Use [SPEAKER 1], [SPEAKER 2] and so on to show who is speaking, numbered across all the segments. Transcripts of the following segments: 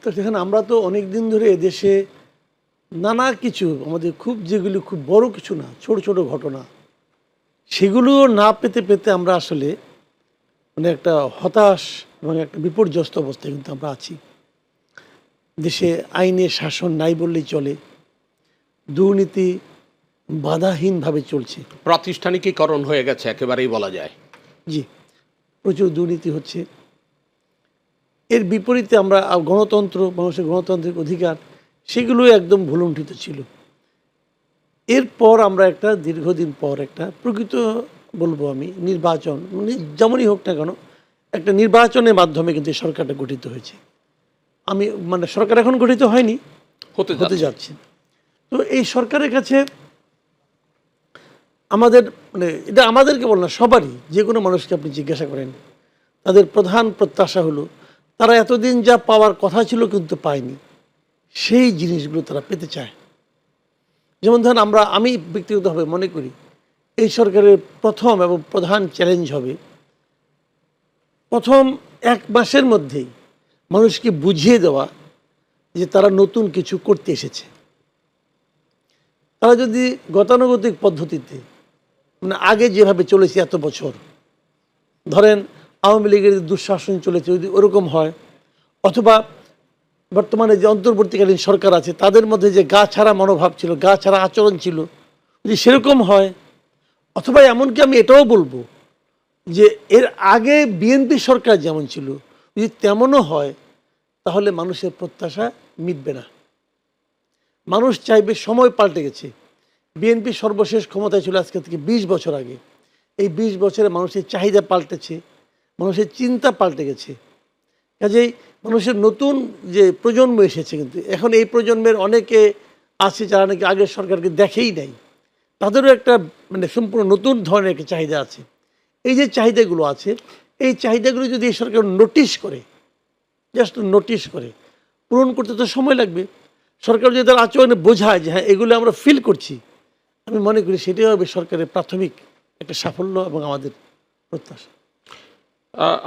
[SPEAKER 1] তো দেখেন আমরা তো অনেক দিন ধরে এদেশে নানা কিছু আমাদের খুব যেগুলি খুব বড় কিছু না, ছোট ছোট ঘটনা, সেগুলো না পেতে পেতে আমরা আসলে মানে একটা হতাশ এবং একটা বিপর্যস্ত অবস্থায় কিন্তু আমরা আছি। দেশে আইনের শাসন নাই বললেই চলে, দুর্নীতি বাধাহীনভাবে চলছে।
[SPEAKER 2] প্রাতিষ্ঠানিকীকরণ হয়ে গেছে একেবারেই বলা যায়।
[SPEAKER 1] জি, প্রচুর দুর্নীতি হচ্ছে। এর বিপরীতে আমরা গণতন্ত্র, মানুষের গণতান্ত্রিক অধিকার, সেগুলো একদম ভুলুণ্ঠিত ছিল। এরপর আমরা একটা দীর্ঘদিন পর একটা প্রকৃত বলবো আমি নির্বাচন, যেমনই হোক না কেন, একটা নির্বাচনের মাধ্যমে কিন্তু এই সরকারটা গঠিত হয়েছে। আমি মানে সরকার এখন গঠিত হয়নি, হতে যাচ্ছে। তো এই সরকারের কাছে আমাদের মানে এটা আমাদের কেবল না, সবারই, যে কোনো মানুষকে আপনি জিজ্ঞাসা করেন, তাদের প্রধান প্রত্যাশা হলো তারা এতদিন যা পাওয়ার কথা ছিল কিন্তু পায়নি, সেই জিনিসগুলো তারা পেতে চায়। যেমন ধরেন আমি ব্যক্তিগতভাবে মনে করি এই সরকারের প্রথম এবং প্রধান চ্যালেঞ্জ হবে প্রথম 1 মাসের মধ্যেই মানুষকে বুঝিয়ে দেওয়া যে তারা নতুন কিছু করতে এসেছে। তারা যদি গতানুগতিক পদ্ধতিতে মানে আগে যেভাবে চলেছে এত বছর, ধরেন আওয়ামী লীগের দুঃশাসন চলেছে, যদি ওরকম হয়, অথবা বর্তমানে যে অন্তর্বর্তীকালীন সরকার আছে তাদের মধ্যে যে গা ছাড়া মনোভাব ছিল, গা ছাড়া আচরণ ছিল, যদি সেরকম হয়, অথবা এমনকি আমি এটাও বলবো যে এর আগে বিএনপি সরকার যেমন ছিল যদি তেমনও হয়, তাহলে মানুষের প্রত্যাশা মিটবে না। মানুষ চাইবে, সময় পাল্টে গেছে। বিএনপি সর্বশেষ ক্ষমতায় ছিল আজকে থেকে 20 বছর আগে। এই 20 বছরে মানুষের চাহিদা পাল্টেছে, মানুষের চিন্তা পাল্টে গেছে। কাজেই মানুষের নতুন যে প্রজন্ম এসেছে, কিন্তু এখন এই প্রজন্মের অনেকে আছে যারা নাকি আগের সরকারকে দেখেই নাই, তাদেরও একটা মানে সম্পূর্ণ নতুন ধরনের একটা চাহিদা আছে। এই যে চাহিদাগুলো আছে, এই চাহিদাগুলো যদি এই সরকার নোটিশ করে, জাস্ট নোটিশ করে, পূরণ করতে তো সময় লাগবে। সরকার যদি তার আচরণে বোঝায় যে হ্যাঁ এগুলো আমরা ফিল করছি, আমি মনে করি সেটাই হবে সরকারের প্রাথমিক একটা সাফল্য এবং আমাদের প্রত্যাশা।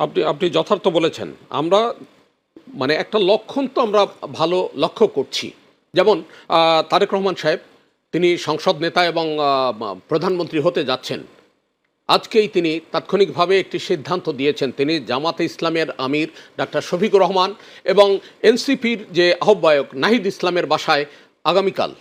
[SPEAKER 2] আপনি আপনি যথার্থ বলেছেন। আমরা মানে একটা লক্ষণ তো আমরা ভালো লক্ষ্য করছি। যেমন তারেক রহমান সাহেব, তিনি সংসদ নেতা এবং প্রধানমন্ত্রী হতে যাচ্ছেন। আজকেই তিনি তাৎক্ষণিকভাবে একটি সিদ্ধান্ত দিয়েছেন। তিনি জামাতে ইসলামের আমির ডাক্তার শফিকুর রহমান এবং এনসিপির যে আহ্বায়ক নাহিদ ইসলামের বাসায় আগামীকাল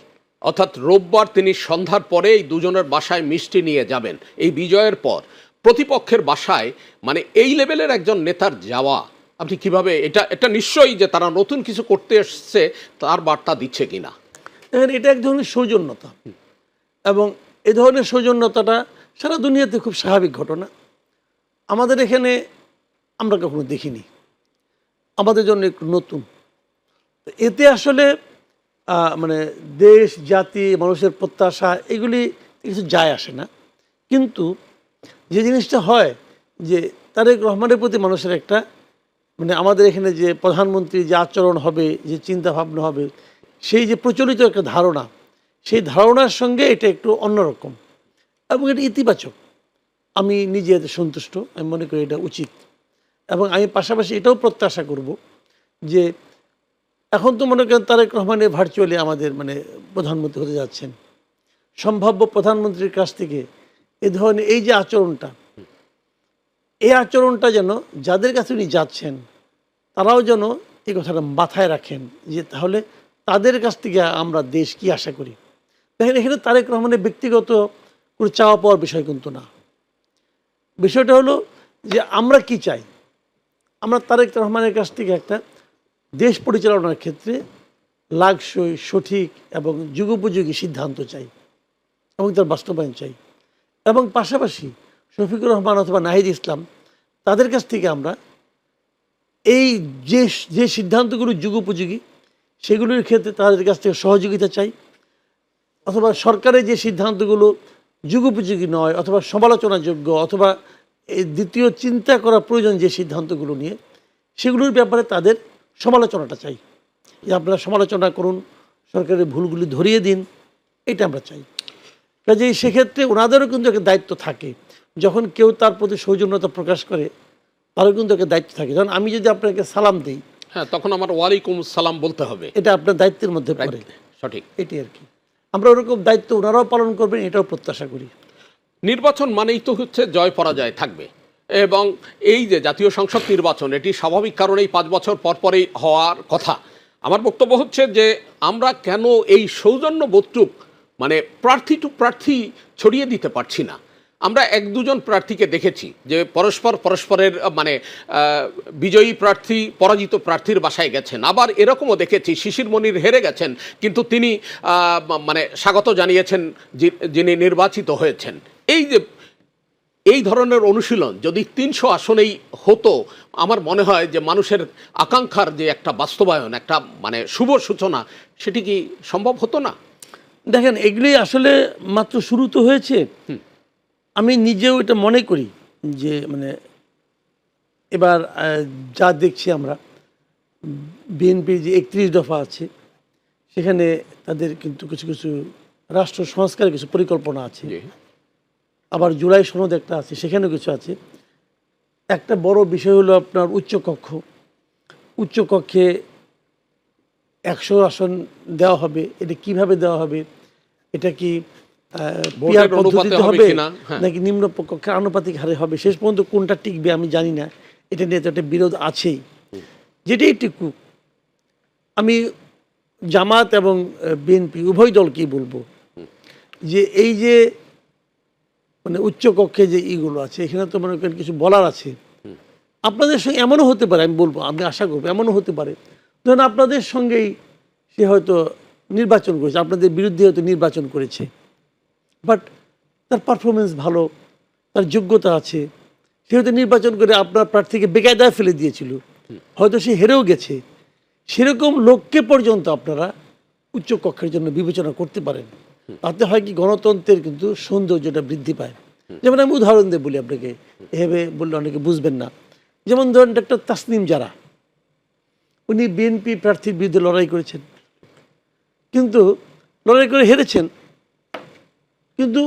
[SPEAKER 2] অর্থাৎ রোববার তিনি সন্ধ্যার পরে এই দুজনের বাসায় মিষ্টি নিয়ে যাবেন। এই বিজয়ের পর প্রতিপক্ষের বাসায় মানে এই লেভেলের একজন নেতার যাওয়া, আপনি কিভাবে এটা নিশ্চয়ই যে তারা নতুন কিছু করতে এসছে তার বার্তা দিচ্ছে কিনা?
[SPEAKER 1] দেখেন, এটা এক ধরনের সৌজন্যতা, এবং এ ধরনের সৌজন্যতাটা সারা দুনিয়াতে খুব স্বাভাবিক ঘটনা। আমাদের এখানে আমরা কখনো দেখিনি, আমাদের জন্য একটু নতুন। এতে আসলে মানে দেশ, জাতি, মানুষের প্রত্যাশা এগুলি কিছু যায় আসে না। কিন্তু যে জিনিসটা হয় যে তারেক রহমানের প্রতি মানুষের একটা মানে আমাদের এখানে যে প্রধানমন্ত্রী যে আচরণ হবে, যে চিন্তা ভাবনা হবে, সেই যে প্রচলিত একটা ধারণা, সেই ধারণার সঙ্গে এটা একটু অন্যরকম এবং এটা ইতিবাচক। আমি নিজে এতে সন্তুষ্ট, আমি মনে করি এটা উচিত। এবং আমি পাশাপাশি এটাও প্রত্যাশা করব যে এখন তো মনে করেন তারেক রহমানের ভার্চুয়ালি আমাদের মানে প্রধানমন্ত্রী হতে যাচ্ছেন, সম্ভাব্য প্রধানমন্ত্রীর কাছ থেকে এ ধরনের এই যে আচরণটা, এই আচরণটা যেন যাদের কাছে উনি যাচ্ছেন তারাও যেন এই কথাটা মাথায় রাখেন যে তাহলে তাদের কাছ থেকে আমরা দেশ কি আশা করি। দেখেন, এখানে তারেক রহমানের ব্যক্তিগত কোনো চাওয়া পাওয়ার বিষয় কিন্তু না। বিষয়টা হলো যে আমরা কি চাই। আমরা তারেক রহমানের কাছ থেকে একটা দেশ পরিচালনার ক্ষেত্রে লাগসই, সঠিক এবং যুগোপযোগী সিদ্ধান্ত চাই এবং তার বাস্তবায়ন চাই। এবং পাশাপাশি শফিকুর রহমান অথবা নাহিদ ইসলাম, তাদের কাছ থেকে আমরা এই যে সিদ্ধান্তগুলো যুগোপযোগী সেগুলির ক্ষেত্রে তাদের কাছ থেকে সহযোগিতা চাই, অথবা সরকারের যে সিদ্ধান্তগুলো যুগোপযোগী নয় অথবা সমালোচনাযোগ্য অথবা এই দ্বিতীয় চিন্তা করা প্রয়োজন যে সিদ্ধান্তগুলো নিয়ে, সেগুলোর ব্যাপারে তাদের সমালোচনাটা চাই, যে আপনারা সমালোচনা করুন, সরকারের ভুলগুলি ধরিয়ে দিন, এটা আমরা চাই। কাজেই সেক্ষেত্রে ওনাদেরও কিন্তু একটা দায়িত্ব থাকে। যখন কেউ তার প্রতি সৌজন্যতা প্রকাশ করে তারও কিন্তু একটা দায়িত্ব থাকে। যেমন আমি যদি আপনাকে সালাম দিই,
[SPEAKER 2] হ্যাঁ, তখন আমার ওয়ালাইকুম সালাম বলতে হবে।
[SPEAKER 1] এটা আপনার দায়িত্বের মধ্যে পড়ে।
[SPEAKER 2] সঠিক।
[SPEAKER 1] এটি আর কি, আমরা ওরকম দায়িত্ব ওনারাও পালন করবেন এটাও প্রত্যাশা করি।
[SPEAKER 2] নির্বাচন মানেই তো হচ্ছে জয় পরাজয় থাকবে, এবং এই যে জাতীয় সংসদ নির্বাচন এটি স্বাভাবিক কারণেই 5 বছর পর পরেই হওয়ার কথা। আমার বক্তব্য হচ্ছে যে আমরা কেন এই সৌজন্য বোধটুক মানে প্রার্থী টু প্রার্থী ছড়িয়ে দিতে পারছি না। আমরা 1-2 প্রার্থীকে দেখেছি যে পরস্পরের মানে বিজয়ী প্রার্থী পরাজিত প্রার্থীর বাসায় গেছেন, আবার এরকমও দেখেছি শিশির মনির হেরে গেছেন কিন্তু তিনি মানে স্বাগত জানিয়েছেন যিনি নির্বাচিত হয়েছেন। এই ধরনের অনুশীলন যদি 300 আসনেই হতো, আমার মনে হয় যে মানুষের আকাঙ্ক্ষার যে একটা বাস্তবায়ন, একটা মানে শুভ সূচনা, সেটি কি সম্ভব হতো না?
[SPEAKER 1] দেখেন, এগুলি আসলে মাত্র শুরু তো হয়েছে। আমি নিজেও এটা মনে করি যে মানে এবার যা দেখছি আমরা, বিএনপির যে 31 দফা আছে সেখানে তাদের কিন্তু কিছু কিছু রাষ্ট্র সংস্কারের কিছু পরিকল্পনা আছে। আবার জুলাই সনদ একটা আছে, সেখানেও কিছু আছে। একটা বড় বিষয় হলো আপনার উচ্চকক্ষে 100 আসন দেওয়া হবে। এটা কিভাবে দেওয়া হবে, এটা কি পিআর পদ্ধতিতে হবে নাকি নিম্ন কক্ষের আনুপাতিক হারে হবে, শেষ পর্যন্ত কোনটা টিকবে আমি জানি না। এটা নিয়ে তো একটা বিরোধ আছেই। যেটাই টিকুক, আমি জামাত এবং বিএনপি উভয় দলকেই বলবো যে এই যে মানে উচ্চকক্ষে যে ইগুলো আছে, এখানে তো মনে করেন কিছু বলার আছে। আপনাদের সঙ্গে এমনও হতে পারে, আমি বলবো, আমি আশা করবো এমনও হতে পারে, ধরুন আপনাদের সঙ্গেই সে হয়তো নির্বাচন করেছে, আপনাদের বিরুদ্ধে হয়তো নির্বাচন করেছে, বাট তার পারফরমেন্স ভালো, তার যোগ্যতা আছে, সে হয়তো নির্বাচন করে আপনার প্রার্থীকে বেকায়দায় ফেলে দিয়েছিল, হয়তো সে হেরেও গেছে। সেরকম লোককে পর্যন্ত আপনারা উচ্চকক্ষের জন্য বিবেচনা করতে পারেন। তাতে হয় কি, গণতন্ত্রের কিন্তু সৌন্দর্যটা বৃদ্ধি পায়। যেমন আমি উদাহরণ দিয়ে বলি আপনাকে, এভাবে বললে অনেকে বুঝবেন না। যেমন ধরেন ডক্টর তাসনিম জারা, উনি বিএনপি প্রার্থীর বিরুদ্ধে লড়াই করেছেন, কিন্তু লড়াই করে হেরেছেন, কিন্তু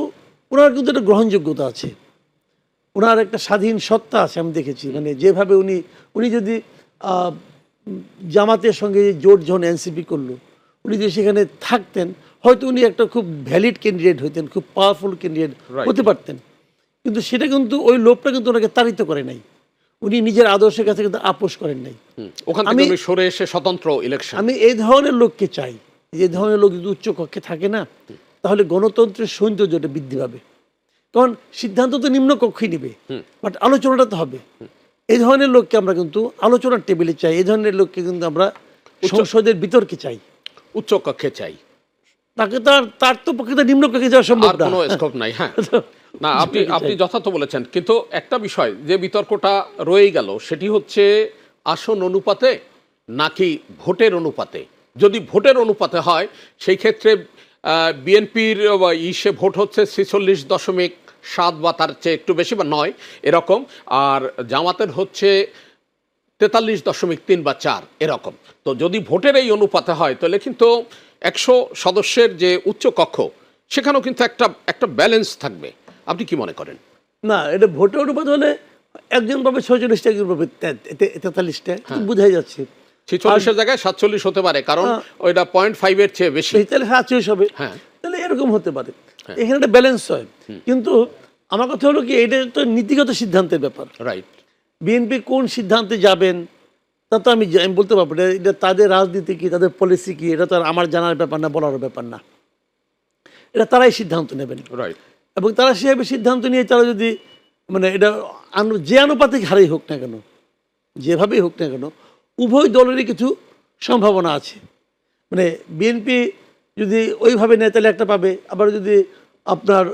[SPEAKER 1] ওনার কিন্তু একটা গ্রহণযোগ্যতা আছে, ওনার একটা স্বাধীন সত্তা আছে। আমি দেখেছি মানে যেভাবে উনি যদি জামাতের সঙ্গে জোট যখন এনসিপি করলো, উনি যদি সেখানে থাকতেন হয়তো উনি একটা খুব ভ্যালিড ক্যান্ডিডেট হইতেন, খুব পাওয়ারফুল ক্যান্ডিডেট হতে পারতেন। কিন্তু সেটা কিন্তু ওই লোকটা কিন্তু ওনাকে তাড়িত করে নাই, উনি নিজের আদর্শের কাছে কিন্তু আপোষ করেন নাই।
[SPEAKER 2] আমি সরে এসে স্বতন্ত্র ইলেকশন,
[SPEAKER 1] আমি এই ধরনের লোককে চাই। এই ধরনের লোক যদি উচ্চ কক্ষে থাকে না, তাহলে গণতন্ত্রের সৌন্দর্যটা বৃদ্ধি পাবে। কারণ সিদ্ধান্ত তো নিম্ন কক্ষই নেবে, বাট আলোচনাটা তো হবে। এই ধরনের লোককে আমরা কিন্তু আলোচনার টেবিলে চাই, এই ধরনের লোককে কিন্তু আমরা সংসদের বিতর্কে চাই,
[SPEAKER 2] উচ্চ কক্ষে চাই।
[SPEAKER 1] তাকে তার তো পক্ষে নিম্ন কক্ষে যাওয়া সম্ভব না,
[SPEAKER 2] কোনো স্কোপ নাই। হ্যাঁ, না, আপনি যথার্থ বলেছেন। কিন্তু একটা বিষয় যে বিতর্কটা রয়ে গেল, সেটি হচ্ছে আসন অনুপাতে নাকি ভোটের অনুপাতে। যদি ভোটের অনুপাতে হয় সেই ক্ষেত্রে বিএনপির ভোট হচ্ছে 46.7 বা তার চেয়ে একটু বেশি বা 9 এরকম, আর জামাতের হচ্ছে 43.3 বা 4 এরকম। তো যদি ভোটের এই অনুপাতে হয় তাহলে কিন্তু 100 সদস্যের যে উচ্চ কক্ষ, সেখানেও কিন্তু একটা ব্যালেন্স থাকবে। আপনি কি মনে করেন?
[SPEAKER 1] না, এটা ভোটের অনুপাত হলে একজন পাবে 46টা, একজন পাবে 43টা, বোঝাই যাচ্ছে।
[SPEAKER 2] 46-এর জায়গায় 47 হতে পারে, কারণ ওইটা 0.5 এর চেয়ে বেশি,
[SPEAKER 1] তাহলে 47 হবে।
[SPEAKER 2] হ্যাঁ,
[SPEAKER 1] তাহলে এরকম হতে পারে, এখানে একটা ব্যালেন্স হয়। কিন্তু আমার কথা হলো কি, এটা তো নীতিগত সিদ্ধান্তের ব্যাপার।
[SPEAKER 2] রাইট।
[SPEAKER 1] বিএনপি কোন সিদ্ধান্তে যাবেন তা তো আমি বলতে পারবো না। এটা তাদের রাজনীতি কি, তাদের পলিসি কি, এটা তো আর আমার জানার ব্যাপার না, বলার ব্যাপার না। এটা তারাই সিদ্ধান্ত নেবেন।
[SPEAKER 2] রাইট।
[SPEAKER 1] এবং তারা সেভাবে সিদ্ধান্ত নিয়ে তারা যদি মানে এটা যে আনুপাতিক হারেই হোক না কেন, যেভাবেই হোক না কেন, উভয় দলেরই কিছু সম্ভাবনা আছে। মানে বিএনপি যদি ওইভাবে নেয় তাহলে একটা পাবে, আবার যদি আপনার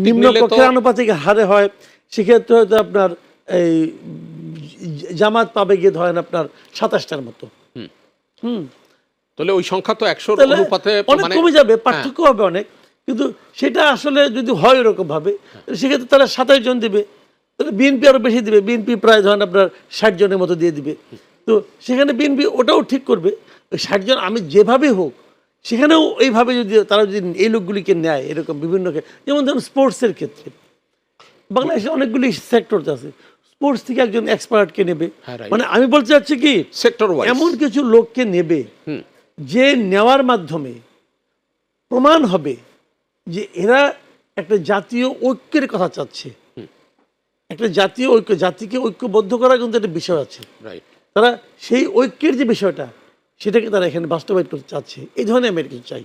[SPEAKER 1] নিম্ন কক্ষের আনুপাতিক হারে হয় সেক্ষেত্রে হয়তো আপনার এই জামাত পাবে গিয়ে ধরেন আপনার 27টার মতো।
[SPEAKER 2] তাহলে ওই সংখ্যা তো 100 অনুপাতে
[SPEAKER 1] অনেক কমে যাবে, পার্থক্য হবে অনেক। কিন্তু সেটা আসলে যদি হয় এরকম ভাবে, সেক্ষেত্রে তারা 27 জন দেবে, তাহলে বিএনপি আরো বেশি দিবে। বিএনপি প্রায় ধরেন আপনার 60 জনের মতো দিয়ে দিবে। তো সেখানে বিএনপি ওটাও ঠিক করবে, ওই 60 জন আমি যেভাবে হোক সেখানেও এইভাবে যদি তারা যদি এই লোকগুলিকে নেয় এরকম বিভিন্ন, যেমন ধরুন স্পোর্টসের ক্ষেত্রে বাংলাদেশে অনেকগুলি সেক্টর আছে, স্পোর্টস থেকে একজন এক্সপার্টকে নেবে,
[SPEAKER 2] হ্যাঁ, right.
[SPEAKER 1] মানে আমি বলতে চাচ্ছি কি
[SPEAKER 2] সেক্টর ওয়াইজ
[SPEAKER 1] এমন কিছু লোককে নেবে যে নেওয়ার মাধ্যমে প্রমাণ হবে যে এরা একটা জাতীয় ঐক্যের কথা চাচ্ছে, একটা জাতীয় ঐক্য, জাতিকে ঐক্যবদ্ধ করার কিন্তু একটা বিষয় আছে,
[SPEAKER 2] রাইট।
[SPEAKER 1] তারা সেই ঐক্যের যে বিষয়টা সেটাকে তারা এখানে বাস্তবায়ন করতে চাচ্ছে। এই ধরনের আমি আর কিছু চাই।